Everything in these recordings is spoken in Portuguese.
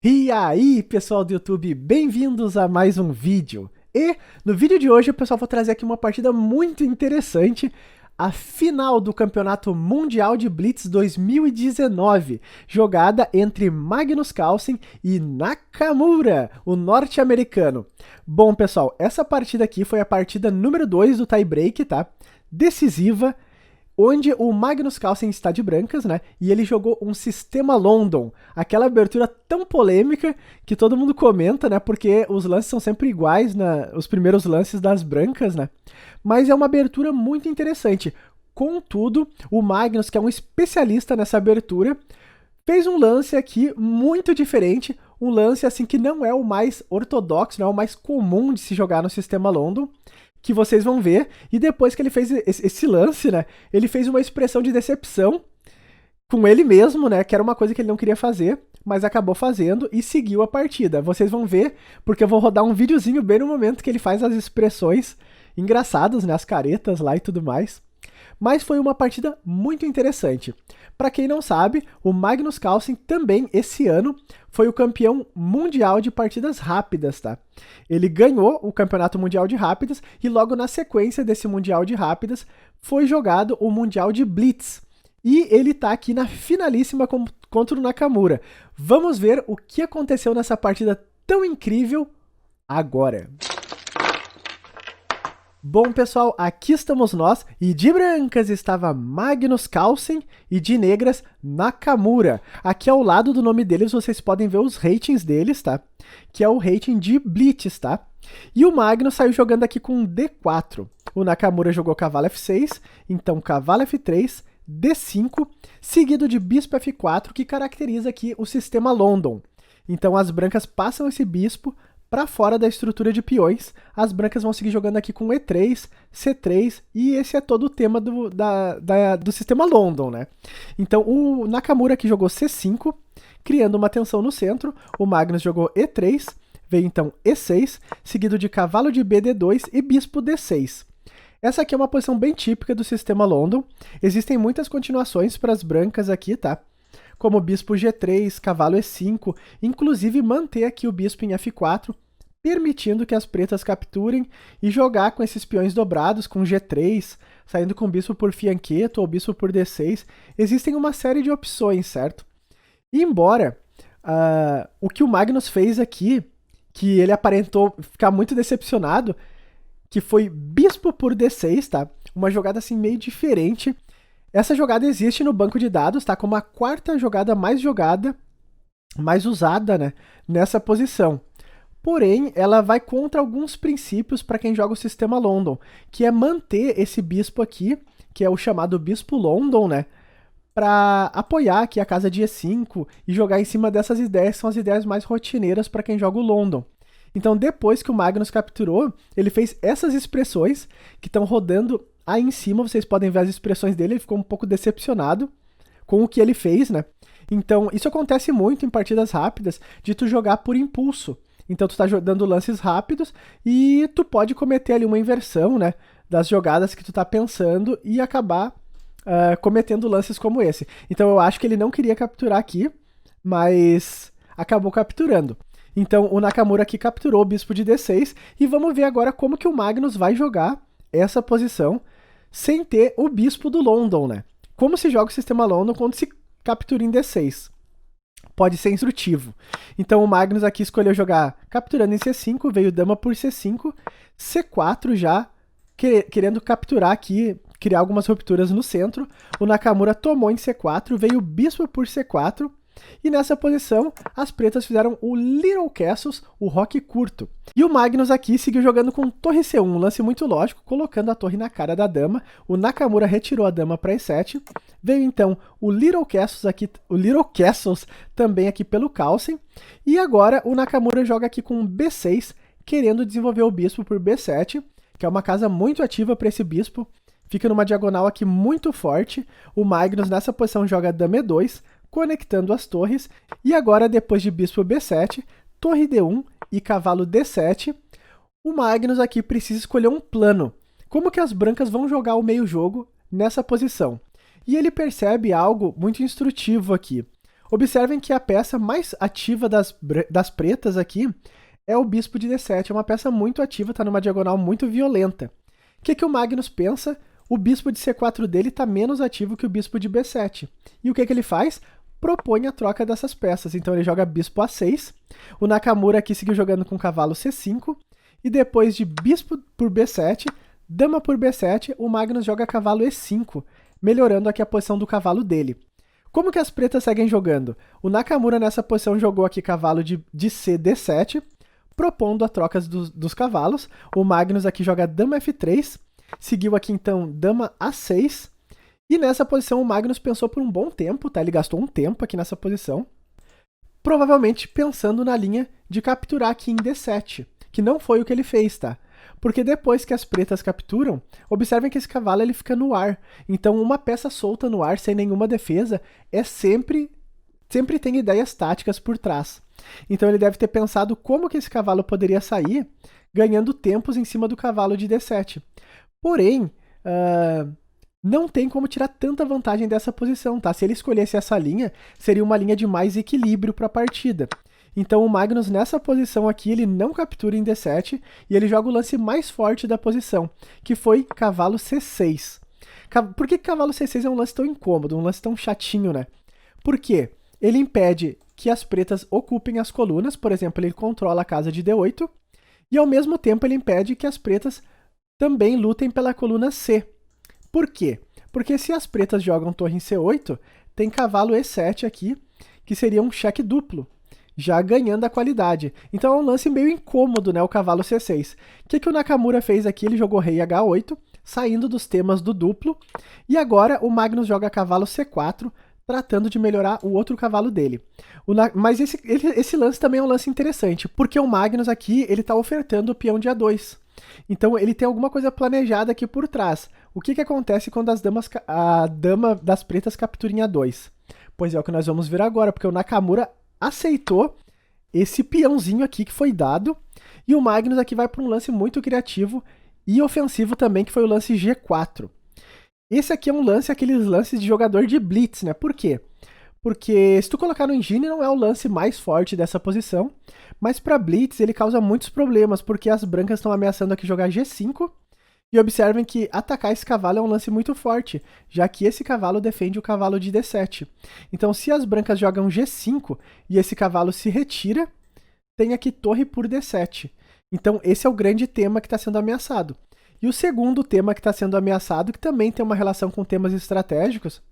E aí, pessoal do YouTube, bem-vindos a mais um vídeo. E no vídeo de hoje, pessoal, vou trazer aqui uma partida muito interessante, a final do Campeonato Mundial de Blitz 2019, jogada entre Magnus Carlsen e Nakamura, o norte-americano. Bom, pessoal, essa partida aqui foi a partida número 2 do tie-break, tá? Decisiva, onde o Magnus Carlsen está de brancas, né? E ele jogou um sistema London, aquela abertura tão polêmica que todo mundo comenta, né? Porque os lances são sempre iguais, os primeiros lances das brancas, né? Mas é uma abertura muito interessante. Contudo, o Magnus, que é um especialista nessa abertura, fez um lance aqui muito diferente, um lance assim que não é o mais ortodoxo, não é o mais comum de se jogar no sistema London, que vocês vão ver. E depois que ele fez esse lance, né, ele fez uma expressão de decepção com ele mesmo, né, que era uma coisa que ele não queria fazer, mas acabou fazendo e seguiu a partida. Vocês vão ver, porque eu vou rodar um videozinho bem no momento que ele faz as expressões engraçadas, né, as caretas lá e tudo mais. Mas foi uma partida muito interessante. Para quem não sabe, o Magnus Carlsen também esse ano foi o campeão mundial de partidas rápidas, tá? Ele ganhou o Campeonato Mundial de Rápidas e logo na sequência desse Mundial de Rápidas foi jogado o Mundial de Blitz. E ele tá aqui na finalíssima contra o Nakamura. Vamos ver o que aconteceu nessa partida tão incrível agora. Bom, pessoal, aqui estamos nós, e de brancas estava Magnus Carlsen e de negras Nakamura. Aqui ao lado do nome deles vocês podem ver os ratings deles, tá? Que é o rating de Blitz, tá? E o Magnus saiu jogando aqui com D4. O Nakamura jogou cavalo F6, então cavalo F3, D5, seguido de bispo F4, que caracteriza aqui o sistema London. Então as brancas passam esse bispo para fora da estrutura de peões, as brancas vão seguir jogando aqui com E3, C3, e esse é todo o tema do sistema London, né? Então o Nakamura aqui jogou C5, criando uma tensão no centro, o Magnus jogou E3, veio então E6, seguido de cavalo de B, D2 e bispo D6. Essa aqui é uma posição bem típica do sistema London, existem muitas continuações para as brancas aqui, tá? Como bispo G3, cavalo E5, inclusive manter aqui o bispo em F4, permitindo que as pretas capturem e jogar com esses peões dobrados, com G3, saindo com bispo por fianqueto ou bispo por D6. Existem uma série de opções, certo? E embora o que o Magnus fez aqui, que ele aparentou ficar muito decepcionado, que foi bispo por D6, tá? Uma jogada assim meio diferente. Essa jogada existe no banco de dados, tá? Como a quarta jogada, mais usada, né? Nessa posição. Porém, ela vai contra alguns princípios para quem joga o sistema London, que é manter esse bispo aqui, que é o chamado bispo London, né? Para apoiar aqui a casa de E5 e jogar em cima dessas ideias, que são as ideias mais rotineiras para quem joga o London. Então, depois que o Magnus capturou, ele fez essas expressões que estão rodando aí em cima. Vocês podem ver as expressões dele, ele ficou um pouco decepcionado com o que ele fez, né? Então, isso acontece muito em partidas rápidas, de tu jogar por impulso. Então, tu tá dando lances rápidos e tu pode cometer ali uma inversão, né? Das jogadas que tu tá pensando e acabar cometendo lances como esse. Então, eu acho que ele não queria capturar aqui, mas acabou capturando. Então, o Nakamura aqui capturou o bispo de D6, e vamos ver agora como que o Magnus vai jogar essa posição sem ter o bispo do London, né? Como se joga o sistema London quando se captura em D6. Pode ser instrutivo. Então, o Magnus aqui escolheu jogar capturando em C5, veio dama por C5, C4 já, querendo capturar aqui, criar algumas rupturas no centro. O Nakamura tomou em C4, veio bispo por C4, e nessa posição, as pretas fizeram o Little Castles, o roque curto. E o Magnus aqui seguiu jogando com torre C1, um lance muito lógico, colocando a torre na cara da dama. O Nakamura retirou a dama para E7. Veio então o Little Castles também aqui pelo Carlsen. E agora o Nakamura joga aqui com B6, querendo desenvolver o bispo por B7, que é uma casa muito ativa para esse bispo. Fica numa diagonal aqui muito forte. O Magnus nessa posição joga dama E2, conectando as torres, e agora depois de bispo B7, torre D1 e cavalo D7, o Magnus aqui precisa escolher um plano. Como que as brancas vão jogar o meio jogo nessa posição? E ele percebe algo muito instrutivo aqui. Observem que a peça mais ativa das pretas aqui é o bispo de D7. É uma peça muito ativa, está numa diagonal muito violenta. O que o Magnus pensa? O bispo de C4 dele está menos ativo que o bispo de B7. E o que ele faz? Propõe a troca dessas peças. Então ele joga bispo A6. O Nakamura aqui seguiu jogando com cavalo C5. E depois de bispo por B7, dama por B7, o Magnus joga cavalo E5, melhorando aqui a posição do cavalo dele. Como que as pretas seguem jogando? O Nakamura nessa posição jogou aqui cavalo de C, D7, propondo a troca dos cavalos. O Magnus aqui joga dama F3, seguiu aqui então dama A6, e nessa posição o Magnus pensou por um bom tempo, tá? Ele gastou um tempo aqui nessa posição, provavelmente pensando na linha de capturar aqui em D7, que não foi o que ele fez, tá? Porque depois que as pretas capturam, observem que esse cavalo ele fica no ar. Então uma peça solta no ar, sem nenhuma defesa, sempre tem ideias táticas por trás. Então ele deve ter pensado como que esse cavalo poderia sair, ganhando tempos em cima do cavalo de D7. Porém, não tem como tirar tanta vantagem dessa posição, tá? Se ele escolhesse essa linha, seria uma linha de mais equilíbrio para a partida. Então o Magnus nessa posição aqui, ele não captura em D7 e ele joga o lance mais forte da posição, que foi cavalo C6. Por que cavalo C6 é um lance tão incômodo, um lance tão chatinho, né? Por quê? Ele impede que as pretas ocupem as colunas, por exemplo, ele controla a casa de D8, e ao mesmo tempo ele impede que as pretas também lutem pela coluna C. Por quê? Porque se as pretas jogam torre em C8, tem cavalo E7 aqui, que seria um cheque duplo, já ganhando a qualidade. Então é um lance meio incômodo, né, o cavalo C6. O que o Nakamura fez aqui? Ele jogou rei H8, saindo dos temas do duplo, e agora o Magnus joga cavalo C4, tratando de melhorar o outro cavalo dele. Mas esse lance também é um lance interessante, porque o Magnus aqui ele está ofertando o peão de A2. Então ele tem alguma coisa planejada aqui por trás. O que acontece quando a dama das pretas captura em A2? Pois é o que nós vamos ver agora, porque o Nakamura aceitou esse peãozinho aqui que foi dado, e o Magnus aqui vai para um lance muito criativo e ofensivo também, que foi o lance G4. Esse aqui é um lance, aqueles lances de jogador de blitz, né? Por quê? Porque se tu colocar no engine não é o lance mais forte dessa posição, mas para blitz ele causa muitos problemas, porque as brancas estão ameaçando aqui jogar G5, e observem que atacar esse cavalo é um lance muito forte, já que esse cavalo defende o cavalo de D7. Então se as brancas jogam G5 e esse cavalo se retira, tem aqui torre por D7. Então esse é o grande tema que está sendo ameaçado. E o segundo tema que está sendo ameaçado, que também tem uma relação com temas estratégicos,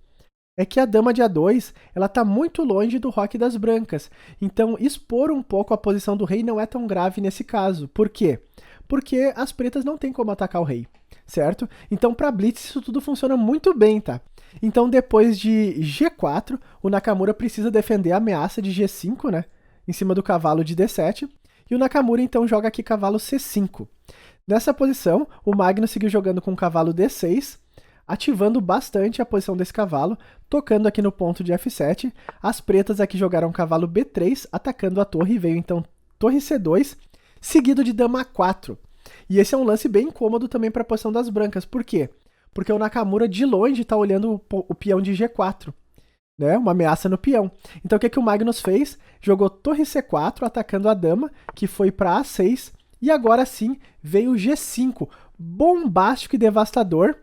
é que a dama de A2 ela está muito longe do roque das brancas. Então expor um pouco a posição do rei não é tão grave nesse caso. Por quê? Porque as pretas não tem como atacar o rei, certo? Então para blitz isso tudo funciona muito bem, tá? Então depois de G4, o Nakamura precisa defender a ameaça de G5, né? Em cima do cavalo de D7. E o Nakamura então joga aqui cavalo C5. Nessa posição, o Magnus seguiu jogando com o cavalo D6, ativando bastante a posição desse cavalo, tocando aqui no ponto de F7. As pretas aqui jogaram cavalo B3, atacando a torre, e veio então torre C2, seguido de dama A4. E esse é um lance bem incômodo também para a posição das brancas. Por quê? Porque o Nakamura de longe está olhando o peão de G4. Né? Uma ameaça no peão. Então o que o Magnus fez? Jogou torre C4, atacando a dama, que foi para A6, e agora sim veio o G5, bombástico e devastador,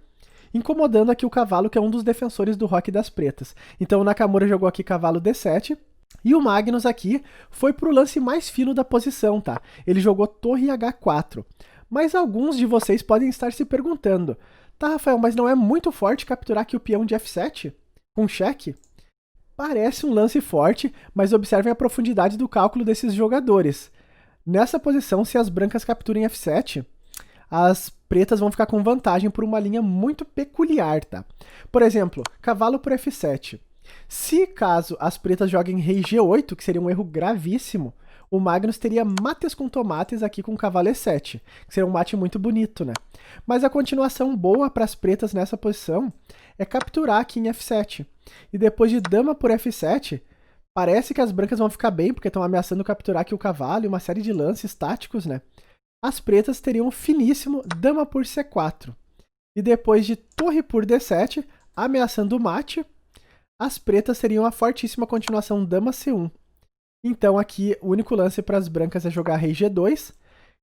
incomodando aqui o cavalo, que é um dos defensores do roque das pretas. Então o Nakamura jogou aqui cavalo D7, e o Magnus aqui foi pro lance mais fino da posição, tá? Ele jogou torre H4. Mas alguns de vocês podem estar se perguntando, tá, Rafael, mas não é muito forte capturar aqui o peão de F7? Com cheque? Parece um lance forte, mas observem a profundidade do cálculo desses jogadores. Nessa posição, se as brancas capturem F7, as pretas vão ficar com vantagem por uma linha muito peculiar, tá? Por exemplo, cavalo por F7. Se caso as pretas joguem rei G8, que seria um erro gravíssimo, o Magnus teria mates com tomates aqui com cavalo E7, que seria um mate muito bonito, né? Mas a continuação boa para as pretas nessa posição é capturar aqui em F7. E depois de dama por F7, parece que as brancas vão ficar bem, porque estão ameaçando capturar aqui o cavalo e uma série de lances táticos, né? As pretas teriam um finíssimo dama por C4. E depois de torre por D7, ameaçando o mate, as pretas teriam a fortíssima continuação dama C1. Então aqui o único lance para as brancas é jogar rei G2.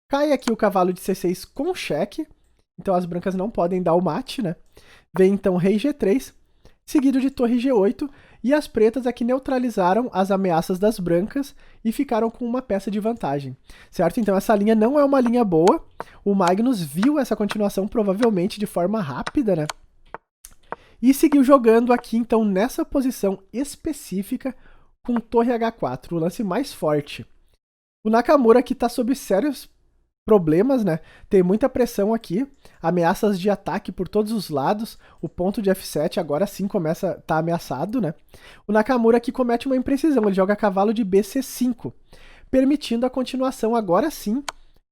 Cai aqui o cavalo de C6 com cheque. Então as brancas não podem dar o mate, né? Vem então rei G3, seguido de torre G8. E as pretas aqui neutralizaram as ameaças das brancas e ficaram com uma peça de vantagem, certo? Então essa linha não é uma linha boa. O Magnus viu essa continuação provavelmente de forma rápida, né? E seguiu jogando aqui, então, nessa posição específica com torre H4, o lance mais forte. O Nakamura aqui está sob sérios problemas, né? Tem muita pressão aqui, ameaças de ataque por todos os lados, o ponto de F7 agora sim começa a estar ameaçado, né? O Nakamura aqui comete uma imprecisão, ele joga cavalo de BC5, permitindo a continuação agora sim,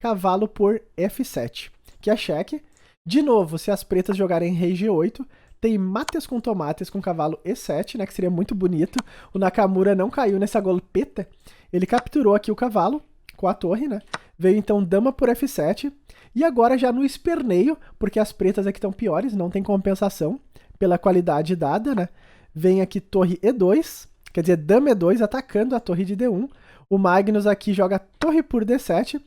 cavalo por F7, que é cheque. De novo, se as pretas jogarem rei G8, tem mates com tomates com cavalo E7, né, que seria muito bonito. O Nakamura não caiu nessa golpeta, ele capturou aqui o cavalo com a torre, né? Veio então dama por F7, e agora já no esperneio, porque as pretas aqui estão piores, não tem compensação pela qualidade dada, né? Vem aqui torre E2, quer dizer, dama E2 atacando a torre de D1. O Magnus aqui joga torre por D7,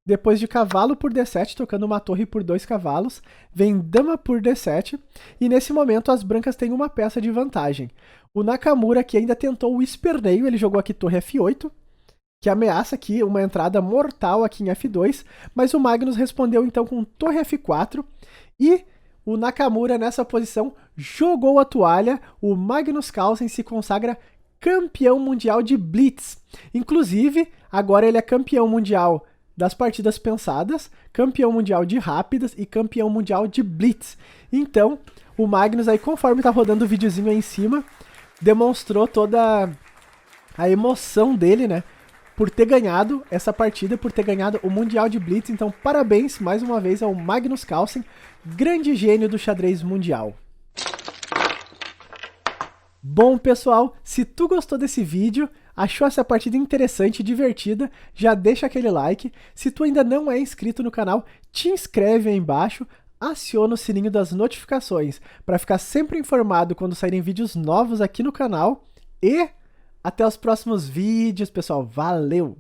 depois de cavalo por D7, tocando uma torre por 2 cavalos, vem dama por D7, e nesse momento as brancas têm uma peça de vantagem. O Nakamura aqui ainda tentou o esperneio, ele jogou aqui torre F8, que ameaça aqui uma entrada mortal aqui em F2, mas o Magnus respondeu então com torre F4, e o Nakamura nessa posição jogou a toalha, o Magnus Carlsen se consagra campeão mundial de Blitz. Inclusive, agora ele é campeão mundial das partidas pensadas, campeão mundial de rápidas e campeão mundial de Blitz. Então, o Magnus aí, conforme tá rodando o videozinho aí em cima, demonstrou toda a emoção dele, né? Por ter ganhado essa partida, por ter ganhado o Mundial de Blitz. Então, parabéns mais uma vez ao Magnus Carlsen, grande gênio do xadrez mundial. Bom, pessoal, se tu gostou desse vídeo, achou essa partida interessante e divertida, já deixa aquele like. Se tu ainda não é inscrito no canal, te inscreve aí embaixo, aciona o sininho das notificações para ficar sempre informado quando saírem vídeos novos aqui no canal. E até os próximos vídeos, pessoal. Valeu!